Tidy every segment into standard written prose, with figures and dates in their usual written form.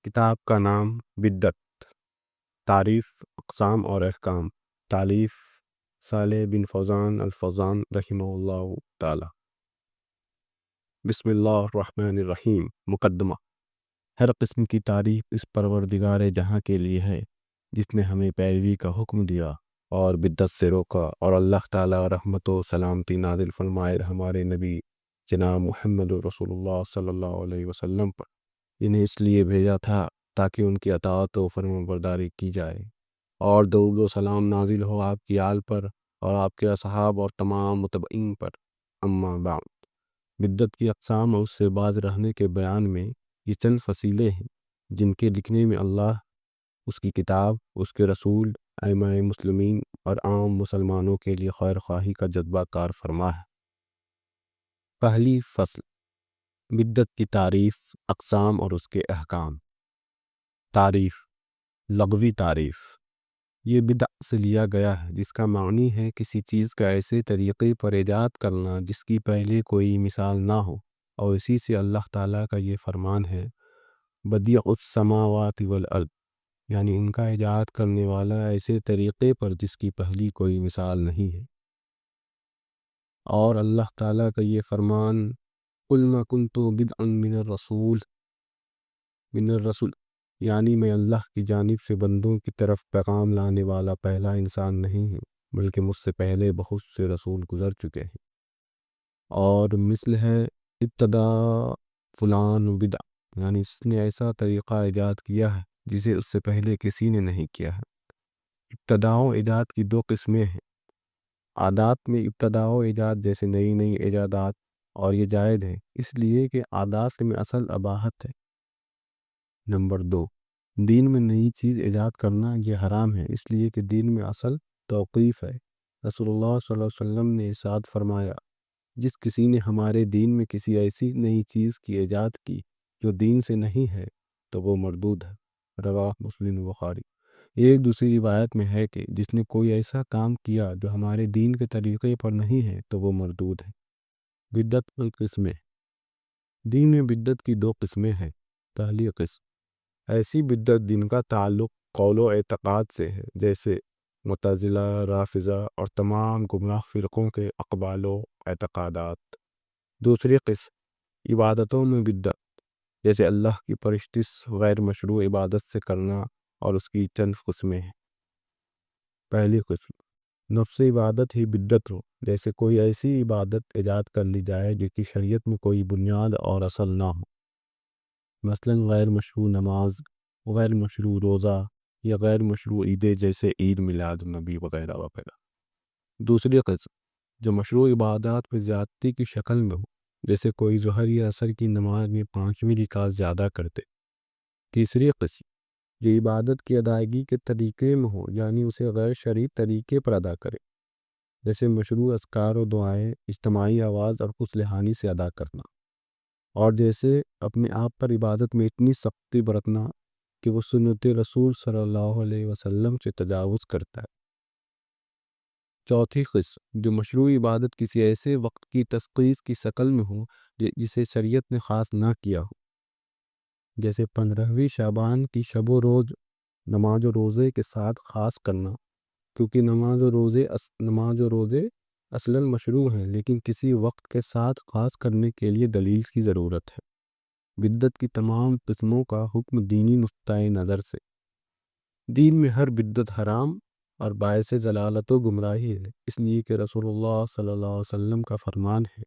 کتاب کا نام بدعت، تعریف، اقسام اور احکام، تالیف صالح بن فوزان الفوزان رحمہ اللہ تعالی۔ بسم اللہ الرحمن الرحیم۔ مقدمہ۔ ہر قسم کی تعریف اس پروردگار جہاں کے لیے ہے جس نے ہمیں پیروی کا حکم دیا اور بدعت سے روکا، اور اللہ تعالی رحمت و سلامتی نازل فرمائے ہمارے نبی جناب محمد رسول اللہ صلی اللہ علیہ وسلم پر۔ انہیں اس لیے بھیجا تھا تاکہ ان کی اطاعت و فرمانبرداری کی جائے، اور درود و سلام نازل ہو آپ کی آل پر اور آپ کے اصحاب اور تمام متبعین پر۔ اما بعد، بدعت کی اقسام اور اس سے باز رہنے کے بیان میں یہ چند فصیلیں ہیں جن کے لکھنے میں اللہ، اس کی کتاب، اس کے رسول، ائمہ مسلمین اور عام مسلمانوں کے لیے خیر خواہی کا جذبہ کار فرما ہے۔ پہلی فصل، بدعت کی تعریف، اقسام اور اس کے احکام۔ تعریف، لغوی تعریف۔ یہ بدعت سے لیا گیا ہے جس کا معنی ہے کسی چیز کا ایسے طریقے پر ایجاد کرنا جس کی پہلے کوئی مثال نہ ہو، اور اسی سے اللہ تعالیٰ کا یہ فرمان ہے بدیع السماوات والارض، یعنی ان کا ایجاد کرنے والا ایسے طریقے پر جس کی پہلی کوئی مثال نہیں ہے۔ اور اللہ تعالیٰ کا یہ فرمان قُلْ مَا كُنْتُ بِدْعًا مِّنَ الرُّسُلِ، یعنی میں اللہ کی جانب سے بندوں کی طرف پیغام لانے والا پہلا انسان نہیں ہوں، بلکہ مجھ سے پہلے بہت سے رسول گزر چکے ہیں۔ اور مثل ہے ابتدا فلان بدع، یعنی اس نے ایسا طریقہ ایجاد کیا ہے جسے اس سے پہلے کسی نے نہیں کیا ہے۔ ابتداء و ایجاد کی دو قسمیں ہیں۔ عادات میں ابتداء و ایجاد جیسے نئی نئی ایجادات، اور یہ جائز ہے اس لیے کہ عادات میں اصل اباحت ہے۔ نمبر دو، دین میں نئی چیز ایجاد کرنا یہ حرام ہے اس لیے کہ دین میں اصل توقیف ہے۔ رسول اللہ صلی اللہ علیہ وسلم نے ارشاد فرمایا، جس کسی نے ہمارے دین میں کسی ایسی نئی چیز کی ایجاد کی جو دین سے نہیں ہے تو وہ مردود ہے۔ رواہ مسلم بخاری۔ ایک دوسری روایت میں ہے کہ جس نے کوئی ایسا کام کیا جو ہمارے دین کے طریقے پر نہیں ہے تو وہ مردود ہے۔ بدعت کی قسمیں۔ دین میں بدعت کی دو قسمیں ہیں۔ پہلی قسم ایسی بدعت جن کا تعلق قول و اعتقاد سے ہے، جیسے معتزلہ، رافضہ اور تمام گمراہ فرقوں کے اقوال و اعتقادات۔ دوسری قسم عبادتوں میں بدعت، جیسے اللہ کی پرستش غیر مشروع عبادت سے کرنا، اور اس کی چند قسمیں ہیں۔ پہلی قسم نفس عبادت ہی بدعت ہو، جیسے کوئی ایسی عبادت ایجاد کر لی جائے جس کی شریعت میں کوئی بنیاد اور اصل نہ ہو، مثلاً غیر مشروع نماز، غیر مشروع روزہ، یا غیر مشروع عیدیں جیسے عید میلاد النبی وغیرہ وغیرہ۔ دوسری قسم جو مشروع عبادات میں زیادتی کی شکل میں ہو، جیسے کوئی ظہر یا عصر کی نماز میں 5ویں رکعت زیادہ کرتے۔ تیسری قسم یہ عبادت کی ادائیگی کے طریقے میں ہو، یعنی اسے غیر شرعی طریقے پر ادا کرے، جیسے مشروع اذکار و دعائیں اجتماعی آواز اور کچھ لحانی سے ادا کرنا، اور جیسے اپنے آپ پر عبادت میں اتنی سختی برتنا کہ وہ سنت رسول صلی اللہ علیہ وسلم سے تجاوز کرتا ہے۔ چوتھی قسم جو مشروع عبادت کسی ایسے وقت کی تخصیص کی شکل میں ہو جسے شریعت نے خاص نہ کیا ہو، جیسے 15ویں شعبان کی شب و روز نماز و روزے کے ساتھ خاص کرنا، کیونکہ نماز و روزے اصلاً مشروع ہیں لیکن کسی وقت کے ساتھ خاص کرنے کے لیے دلیل کی ضرورت ہے۔ بدعت کی تمام قسموں کا حکم دینی نقطۂ نظر سے۔ دین میں ہر بدعت حرام اور باعث ضلالت و گمراہی ہے، اس لیے کہ رسول اللہ صلی اللہ علیہ وسلم کا فرمان ہے،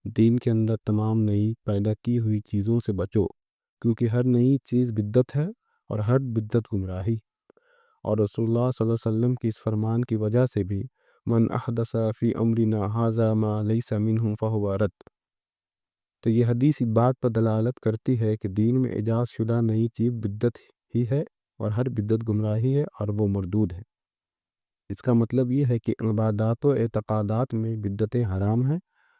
دین کے اندر تمام نئی پیدا کی ہوئی چیزوں سے بچو، کیونکہ ہر نئی چیز بدعت ہے اور ہر بدعت گمراہی۔ اور رسول اللہ صلی اللہ علیہ وسلم کی اس فرمان کی وجہ سے بھی من احدث فی امرنا ھذا ما لیس منہ فہو رد، تو یہ حدیث اس بات پر دلالت کرتی ہے کہ دین میں ایجاد شدہ نئی چیز بدعت ہی ہے، اور ہر بدعت گمراہی ہے اور وہ مردود ہے۔ اس کا مطلب یہ ہے کہ عبادات و اعتقادات میں بدعتیں حرام ہیں،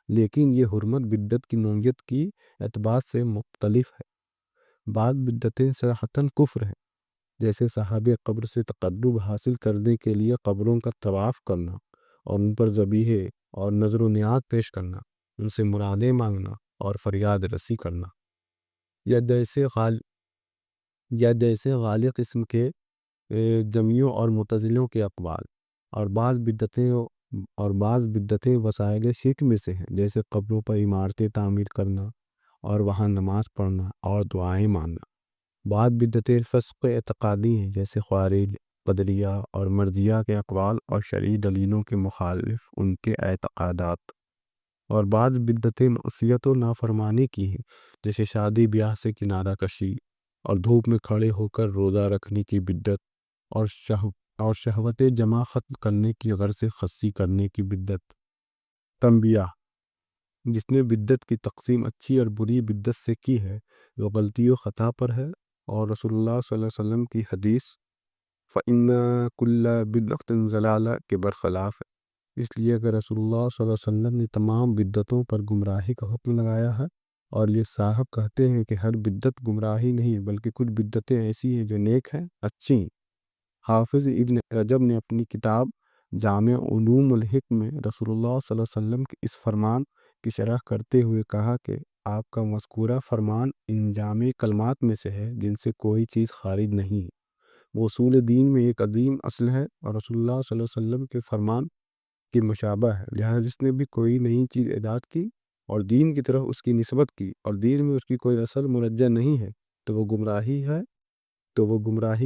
لیکن یہ حرمت بدعت کی نوعیت کی اعتبار سے مختلف ہے۔ بعض بدعتیں صراحتاً کفر ہیں، جیسے صاحب قبر سے تقرب حاصل کرنے کے لیے قبروں کا طواف کرنا، اور ان پر ذبیحے اور نذر و نیاز پیش کرنا، ان سے مرادیں مانگنا اور فریاد رسی کرنا، یا جیسے یا جیسے غالب قسم کے جمیوں اور معتزلوں کے اقوال، اور بعض بدعتیں وسائل شرک میں سے ہیں، جیسے قبروں پر عمارتیں تعمیر کرنا اور وہاں نماز پڑھنا اور دعائیں ماننا۔ بعض بدعتیں فسق اعتقادی ہیں، جیسے خوارج، قدریہ اور مرجیہ کے اقوال اور شرعی دلیلوں کے مخالف ان کے اعتقادات۔ اور بعض بدعتیں معصیت و نافرمانی کی ہیں، جیسے شادی بیاہ سے کنارہ کشی اور دھوپ میں کھڑے ہو کر روزہ رکھنے کی بدعت، اور شہوت جمع ختم کرنے کی غرض سے خصی کرنے کی بدعت۔ تنبیہ: جس نے بدعت کی تقسیم اچھی اور بری بدعت سے کی ہے وہ غلطی و خطا پر ہے، اور رسول اللہ صلی اللہ علیہ وسلم کی حدیث فَإِنَّ كُلَّ بِدْعَةٍ ضَلَالَةٍ کے برخلاف ہے۔ اس لیے اگر رسول اللہ صلی اللہ علیہ وسلم نے تمام بدعتوں پر گمراہی کا حکم لگایا ہے، اور یہ صاحب کہتے ہیں کہ ہر بدعت گمراہی نہیں ہے بلکہ کچھ بدعتیں ایسی ہیں جو نیک ہیں، اچھی ہیں۔ حافظ ابن رجب نے اپنی کتاب جامع علوم الحکم میں رسول اللہ صلی اللہ علیہ وسلم کے اس فرمان کی شرح کرتے ہوئے کہا کہ آپ کا مذکورہ فرمان ان جامع کلمات میں سے ہے جن سے کوئی چیز خارج نہیں ہے۔ وہ اصول دین میں ایک عظیم اصل ہے اور رسول اللہ صلی اللہ علیہ وسلم کے فرمان کی مشابہ ہے، لہذا جس نے بھی کوئی نئی چیز ایجاد کی اور دین کی طرف اس کی نسبت کی اور دین میں اس کی کوئی اصل مرجع نہیں ہے تو وہ گمراہی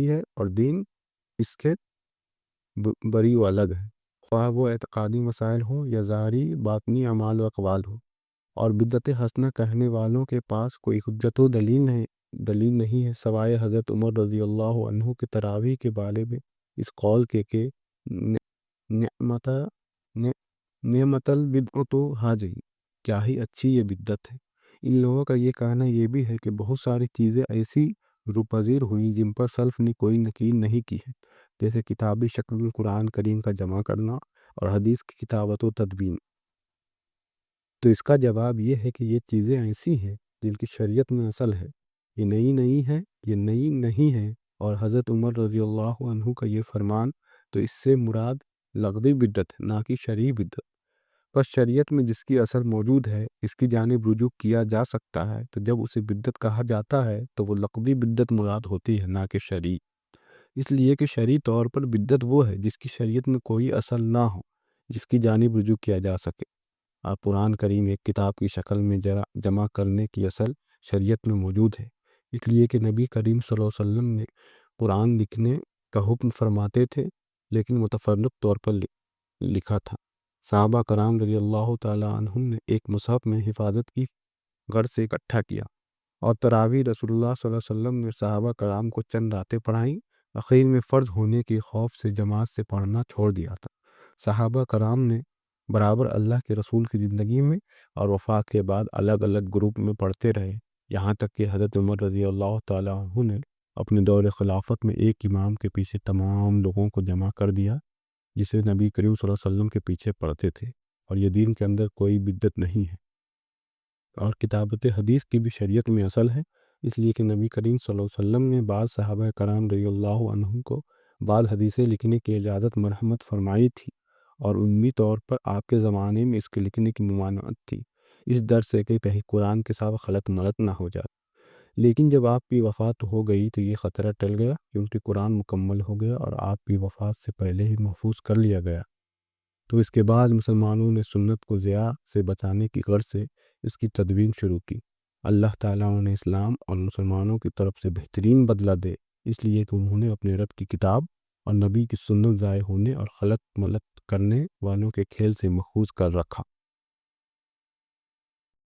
ہے اور دین اس کے بری و الگ ہے، خواہ وہ اعتقادی مسائل ہوں یا ظاہری باطنی اعمال و اقوال ہوں۔ اور بدعت حسنہ کہنے والوں کے پاس کوئی حجت و دلیل نہیں ہے سوائے حضرت عمر رضی اللہ عنہ کے تراویح کے بارے میں اس قول کے کہ نعمت البدعۃ ھذہ، کیا ہی اچھی یہ بدعت ہے۔ ان لوگوں کا یہ کہنا یہ بھی ہے کہ بہت ساری چیزیں ایسی روپذیر ہوئیں جن پر سلف نے کوئی نکیر نہیں کی ہے، جیسے کتابی شکل میں قرآن کریم کا جمع کرنا اور حدیث کی کتابت و تدوین۔ تو اس کا جواب یہ ہے کہ یہ چیزیں ایسی ہیں جن کی شریعت میں اصل ہے، یہ نئی نہیں ہے، اور حضرت عمر رضی اللہ عنہ کا یہ فرمان تو اس سے مراد لغوی بدعت ہے نہ کہ شرعی بدعت۔ بس شریعت میں جس کی اصل موجود ہے اس کی جانب رجوع کیا جا سکتا ہے، تو جب اسے بدعت کہا جاتا ہے تو وہ لغوی بدعت مراد ہوتی ہے نہ کہ شرعی، اس لیے کہ شرعی طور پر بدعت وہ ہے جس کی شریعت میں کوئی اصل نہ ہو جس کی جانب رجوع کیا جا سکے۔ آپ قرآن کریم ایک کتاب کی شکل میں جمع کرنے کی اصل شریعت میں موجود ہے، اس لیے کہ نبی کریم صلی اللہ علیہ وسلم نے قرآن لکھنے کا حکم فرماتے تھے لیکن متفرق طور پر لکھا تھا۔ صحابہ کرام رضی اللہ تعالی عنہم نے ایک مصحف میں حفاظت کی غرض سے اکٹھا کیا، اور تراویح رسول اللہ صلی اللہ علیہ وسلم نے صحابہ کرام کو چند راتیں پڑھائیں، اخیر میں فرض ہونے کے خوف سے جماعت سے پڑھنا چھوڑ دیا تھا۔ صحابہ کرام نے برابر اللہ کے رسول کی زندگی میں اور وفات کے بعد الگ الگ گروپ میں پڑھتے رہے، یہاں تک کہ حضرت عمر رضی اللہ تعالی عنہ نے اپنے دور خلافت میں ایک امام کے پیچھے تمام لوگوں کو جمع کر دیا جسے نبی کریم صلی اللہ علیہ وسلم کے پیچھے پڑھتے تھے، اور یہ دین کے اندر کوئی بدعت نہیں ہے۔ اور کتابت حدیث کی بھی شریعت میں اصل ہے، اس لیے کہ نبی کریم صلی اللہ علیہ وسلم نے بعض صحابہ کرام رضی اللہ عنہم کو بعض حدیثیں لکھنے کی اجازت مرحمت فرمائی تھی، اور علمی طور پر آپ کے زمانے میں اس کے لکھنے کی ممانعت تھی، اس ڈر سے کہ کہیں قرآن کے ساتھ خلط ملط نہ ہو جائے۔ لیکن جب آپ کی وفات ہو گئی تو یہ خطرہ ٹل گیا، کیونکہ قرآن مکمل ہو گیا اور آپ کی وفات سے پہلے ہی محفوظ کر لیا گیا۔ تو اس کے بعد مسلمانوں نے سنت کو ضیاع سے بچانے کی غرض سے اس کی تدوین شروع کی۔ اللہ تعالیٰ انہیں اسلام اور مسلمانوں کی طرف سے بہترین بدلہ دے، اس لیے کہ انہوں نے اپنے رب کی کتاب اور نبی کی سنت ضائع ہونے اور خلط ملط کرنے والوں کے کھیل سے محفوظ کر رکھا۔